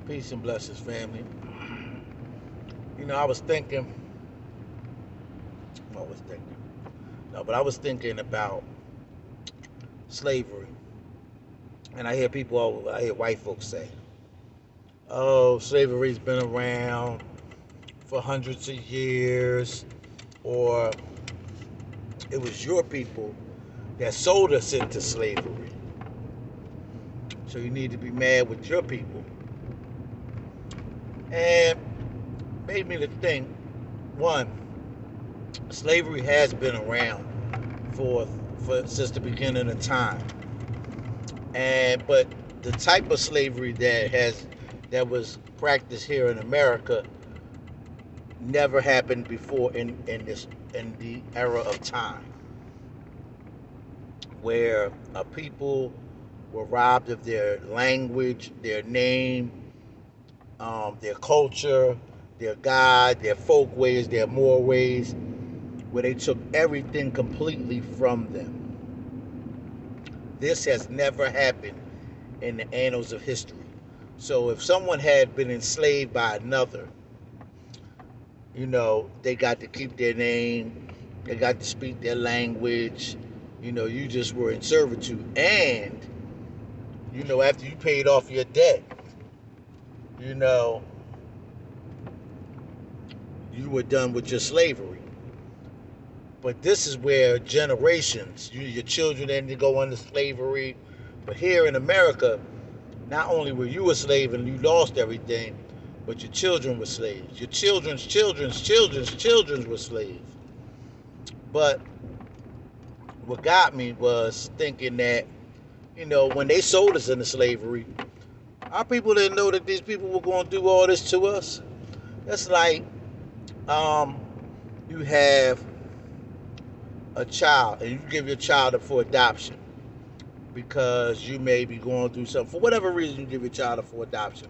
Peace and blessings, family. I was thinking, I was thinking, no, but I was thinking about slavery. And I hear white folks say, oh, slavery's been around for hundreds of years, or it was your people that sold us into slavery. So you need to be mad with your people. And made me to think, one, slavery has been around for, for since the beginning of time. But the type of slavery that was practiced here in America never happened before in the era of time, where a people were robbed of their language, their name, their culture, their God, their folk ways, their moral ways, where they took everything completely from them. This has never happened in the annals of history. So if someone had been enslaved by another, they got to keep their name, they got to speak their language, you just were in servitude. And, after you paid off your debt, you know, you were done with your slavery. But this is where generations, your children then go under slavery. But here in America, not only were you a slave and you lost everything, but your children were slaves. Your children's children's children's were slaves. But what got me was thinking that, when they sold us into slavery, our people didn't know that these people were going to do all this to us. That's like um, you have a child and you give your child up for adoption because you may be going through something. For whatever reason, you give your child up for adoption.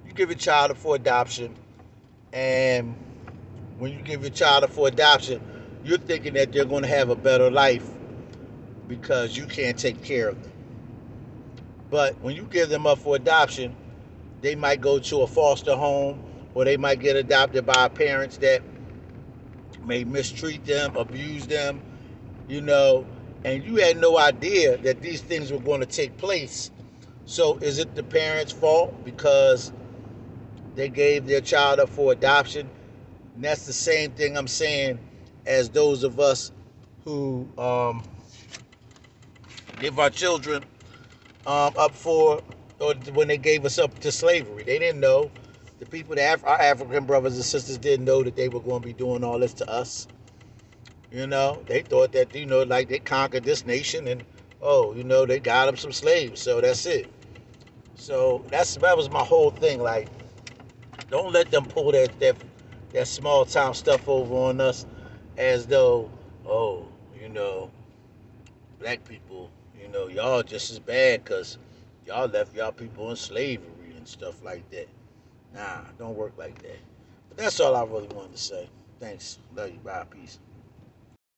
You give your child up for adoption, and when you give your child up for adoption, you're thinking that they're going to have a better life because you can't take care of them. But when you give them up for adoption, they might go to a foster home or they might get adopted by parents that may mistreat them, abuse them, you know, and you had no idea that these things were going to take place. So is it the parents' fault because they gave their child up for adoption? And that's the same thing I'm saying as those of us who give our children up for, or when they gave us up to slavery. They didn't know. The people, our African brothers and sisters didn't know that they were going to be doing all this to us. They thought that, like they conquered this nation and, oh, they got them some slaves. So that's it. So that was my whole thing. Like, don't let them pull that small time stuff over on us as though, oh, black people, y'all just as bad because y'all left y'all people in slavery and stuff like that. Nah, don't work like that. But that's all I really wanted to say. Thanks. Love you. Bye. Peace.